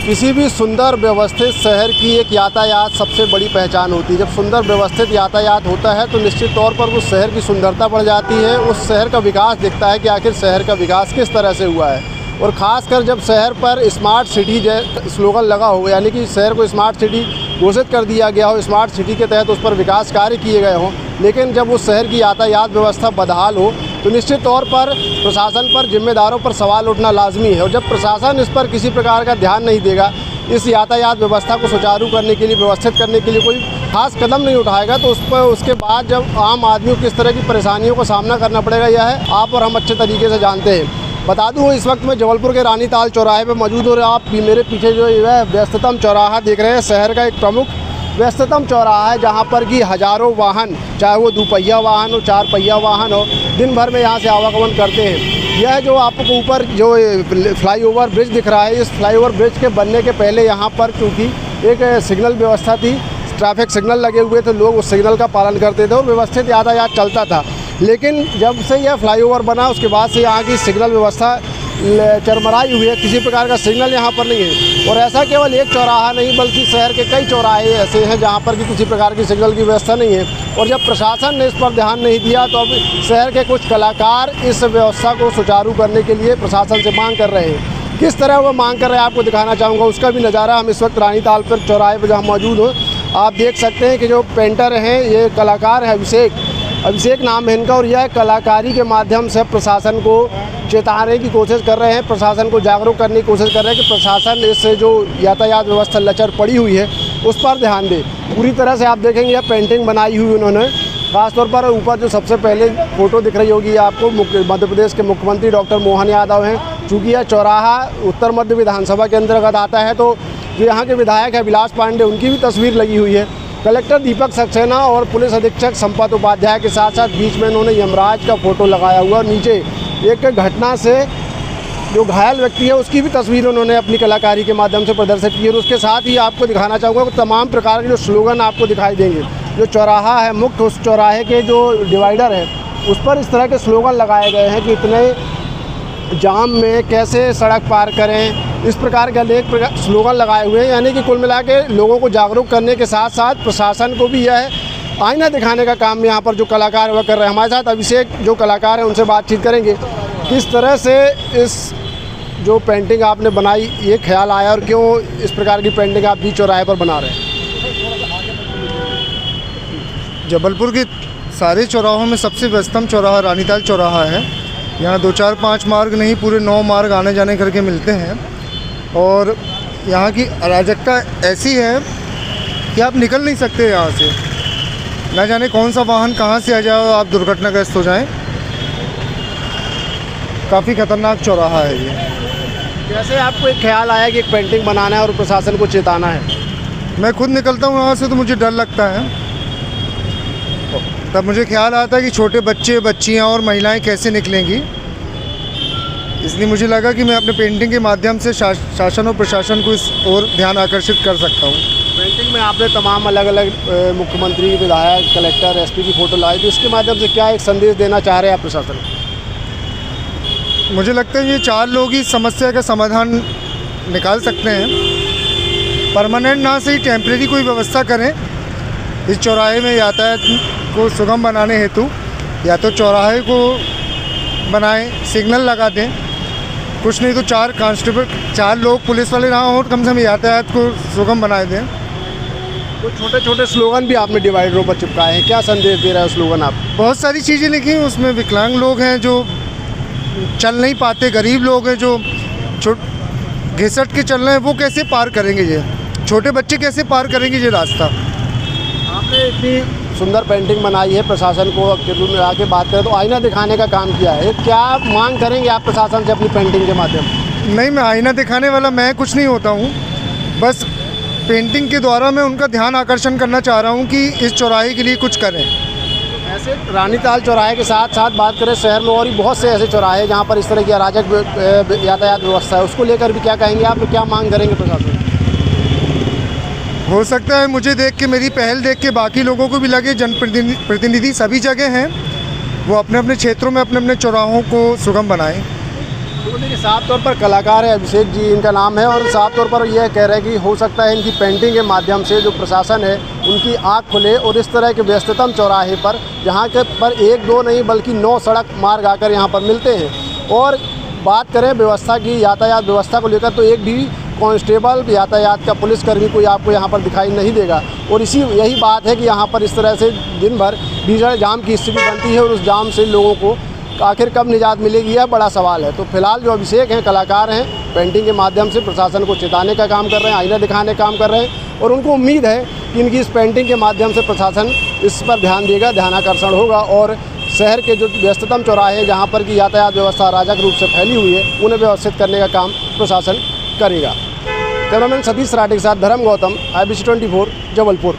किसी भी सुंदर व्यवस्थित शहर की एक यातायात सबसे बड़ी पहचान होती है। जब सुंदर व्यवस्थित यातायात होता है तो निश्चित तौर पर उस शहर की सुंदरता बढ़ जाती है, उस शहर का विकास दिखता है कि आखिर शहर का विकास किस तरह से हुआ है। और ख़ासकर जब शहर पर स्मार्ट सिटी स्लोगन लगा हो, यानी कि शहर को स्मार्ट सिटी घोषित कर दिया गया हो, स्मार्ट सिटी के तहत उस पर विकास कार्य किए गए हों, लेकिन जब उस शहर की यातायात व्यवस्था बदहाल हो तो निश्चित तौर पर प्रशासन पर, जिम्मेदारों पर सवाल उठना लाजमी है। और जब प्रशासन इस पर किसी प्रकार का ध्यान नहीं देगा, इस यातायात व्यवस्था को सुचारू करने के लिए, व्यवस्थित करने के लिए कोई खास कदम नहीं उठाएगा, तो उसके बाद जब आम आदमी को किस तरह की परेशानियों का सामना करना पड़ेगा, यह है आप और हम अच्छे तरीके से जानते हैं। बता दूं, इस वक्त मैं जबलपुर के रानीताल चौराहे पर मौजूद हूँ। आप मेरे पीछे जो है व्यस्ततम चौराहा देख रहे हैं, शहर का एक प्रमुख व्यस्ततम चौराहा है, जहाँ पर कि हज़ारों वाहन, चाहे वो दुपहिया वाहन हो, चार पहिया वाहन हो, दिन भर में यहाँ से आवागमन करते हैं। यह जो आपको ऊपर जो फ्लाईओवर ब्रिज दिख रहा है, इस फ्लाईओवर ब्रिज के बनने के पहले यहाँ पर चूँकि एक सिग्नल व्यवस्था थी, ट्रैफिक सिग्नल लगे हुए थे, लोग उस सिग्नल का पालन करते थे और व्यवस्थित यातायात चलता था। लेकिन जब से यह फ्लाईओवर बना उसके बाद से यहाँ की सिग्नल व्यवस्था चरमराई हुई है, किसी प्रकार का सिग्नल यहाँ पर नहीं है। और ऐसा केवल एक चौराहा नहीं बल्कि शहर के कई चौराहे ऐसे हैं जहाँ पर कि किसी प्रकार की सिग्नल की व्यवस्था नहीं है। और जब प्रशासन ने इस पर ध्यान नहीं दिया तो अब शहर के कुछ कलाकार इस व्यवस्था को सुचारू करने के लिए प्रशासन से मांग कर रहे हैं। किस तरह वो मांग कर रहे हैं आपको दिखाना चाहूँगा, उसका भी नज़ारा। हम इस वक्त रानीताल पर चौराहे पर जहाँ मौजूद हो, आप देख सकते हैं कि जो पेंटर हैं, ये कलाकार है अभिषेक नाम है इनका, और यह कलाकारी के माध्यम से प्रशासन को चेताने की कोशिश कर रहे हैं, प्रशासन को जागरूक करने की कोशिश कर रहे हैं कि प्रशासन इस जो यातायात व्यवस्था लचर पड़ी हुई है उस पर ध्यान दे। पूरी तरह से आप देखेंगे यह पेंटिंग बनाई हुई उन्होंने, खासतौर पर ऊपर जो सबसे पहले फ़ोटो दिख रही होगी आपको, मध्य प्रदेश के मुख्यमंत्री डॉक्टर मोहन यादव हैं। चूँकि यह चौराहा उत्तर मध्य विधानसभा के अंतर्गत आता है, तो जो यहाँ के विधायक है विलास पांडे, उनकी भी तस्वीर लगी हुई है। कलेक्टर दीपक सक्सेना और पुलिस अधीक्षक संपत उपाध्याय के साथ साथ बीच में इन्होंने यमराज का फ़ोटो लगाया हुआ, और नीचे एक घटना से जो घायल व्यक्ति है उसकी भी तस्वीर उन्होंने अपनी कलाकारी के माध्यम से प्रदर्शित की। और उसके साथ ही आपको दिखाना चाहूँगा कि तमाम प्रकार के जो स्लोगन आपको दिखाई देंगे। जो चौराहा है मुख्य, उस चौराहे के जो डिवाइडर है उस पर इस तरह के स्लोगन लगाए गए हैं कि इतने जाम में कैसे सड़क पार करें, इस प्रकार के अनेक स्लोगन लगाए हुए हैं। यानी कि कुल मिला के लोगों को जागरूक करने के साथ साथ प्रशासन को भी यह आईना दिखाने का काम यहाँ पर जो कलाकार वह कर रहे हैं। हमारे साथ अभिषेक जो कलाकार हैं उनसे बातचीत करेंगे। किस तरह से इस जो पेंटिंग आपने बनाई, ये ख्याल आया और क्यों इस प्रकार की पेंटिंग आप बीच चौराहे पर बना रहे हैं? जबलपुर के सारे चौराहों में सबसे व्यस्तम चौराहा रानीताल चौराहा है। यहाँ 2, 4, 5 मार्ग नहीं, पूरे 9 मार्ग आने जाने करके मिलते हैं। और यहाँ की अराजकता ऐसी है कि आप निकल नहीं सकते यहाँ से, न जाने कौन सा वाहन कहाँ से आ जाए और आप दुर्घटनाग्रस्त हो जाएं। काफ़ी खतरनाक चौराहा है ये। कैसे आपको एक ख्याल आया कि एक पेंटिंग बनाना है और प्रशासन को चेताना है? मैं खुद निकलता हूँ यहाँ से तो मुझे डर लगता है, तब मुझे ख्याल आता है कि छोटे बच्चे, बच्चियाँ और महिलाएं कैसे निकलेंगी। इसलिए मुझे लगा कि मैं अपने पेंटिंग के माध्यम से शासन और प्रशासन को इस ओर ध्यान आकर्षित कर सकता हूँ। पेंटिंग में आपने तमाम अलग अलग मुख्यमंत्री, विधायक, कलेक्टर, एसपी की फ़ोटो लाई, तो इसके माध्यम से क्या एक संदेश देना चाह रहे हैं आप प्रशासन को? मुझे लगता है ये 4 लोग ही समस्या का समाधान निकाल सकते हैं। परमानेंट ना सही टेम्परेरी कोई व्यवस्था करें इस चौराहे में यातायात को सुगम बनाने हेतु। या तो चौराहे को बनाएं, सिग्नल लगा दें, कुछ नहीं तो 4 कांस्टेबल, 4 लोग पुलिस वाले ना हो, कम से कम यातायात को सुगम बनाए दें। तो छोटे छोटे स्लोगन भी आपने डिवाइडरों पर चिपकाए हैं, क्या संदेश दे रहा है स्लोगन आप? बहुत सारी चीज़ें लिखी हैं उसमें। विकलांग लोग हैं जो चल नहीं पाते, गरीब लोग हैं जो घिसट के चल रहे हैं, वो कैसे पार करेंगे, ये छोटे बच्चे कैसे पार करेंगे ये रास्ता। आपने इतनी सुंदर पेंटिंग बनाई है, प्रशासन को आके बात करें तो आईना दिखाने का काम किया है, क्या मांग करेंगे आप प्रशासन से अपनी पेंटिंग के माध्यम? नहीं, मैं आईना दिखाने वाला मैं कुछ नहीं होता हूँ, बस पेंटिंग के द्वारा मैं उनका ध्यान आकर्षण करना चाह रहा हूँ कि इस चौराहे के लिए कुछ करें। ऐसे रानीताल चौराहे के साथ साथ बात करें शहर में और भी बहुत से ऐसे चौराहे जहाँ पर इस तरह की अराजक यातायात व्यवस्था है, उसको लेकर भी क्या कहेंगे आप, क्या मांग करेंगे प्रशासन? हो सकता है मुझे देख के, मेरी पहल देख के बाकी लोगों को भी लगे, जनप्रतिनिधि सभी जगह हैं, वो अपने अपने क्षेत्रों में अपने अपने चौराहों को सुगम बनाएं। तो देखिए, साफ तौर पर कलाकार है अभिषेक जी, इनका नाम है, और साफ तौर पर यह कह रहे हैं कि हो सकता है इनकी पेंटिंग के माध्यम से जो प्रशासन है उनकी आँख खुले और इस तरह के व्यस्ततम चौराहे पर, जहाँ के पर 1-2 नहीं बल्कि 9 सड़क मार्ग आकर यहाँ पर मिलते हैं। और बात करें व्यवस्था की, यातायात व्यवस्था को लेकर, तो एक भी कांस्टेबल, यातायात का पुलिसकर्मी कोई आपको यहाँ पर दिखाई नहीं देगा। और यही बात है कि यहाँ पर इस तरह से दिन भर भीषण जाम की स्थिति बनती है और उस जाम से लोगों को आखिर कब निजात मिलेगी, यह बड़ा सवाल है। तो फिलहाल जो अभिषेक हैं, कलाकार हैं, पेंटिंग के माध्यम से प्रशासन को चेताने का काम कर रहे हैं, आईना दिखाने का काम कर रहे हैं, और उनको उम्मीद है कि इनकी इस पेंटिंग के माध्यम से प्रशासन इस पर ध्यान देगा, ध्यानाकर्षण होगा, और शहर के जो व्यस्ततम चौराहे हैं जहाँ पर कि यातायात व्यवस्था अराजक रूप से फैली हुई है, उन्हें व्यवस्थित करने का काम प्रशासन करेगा। कैमरामैन सतीश राठी के साथ धर्म गौतम, IBC 24 जबलपुर।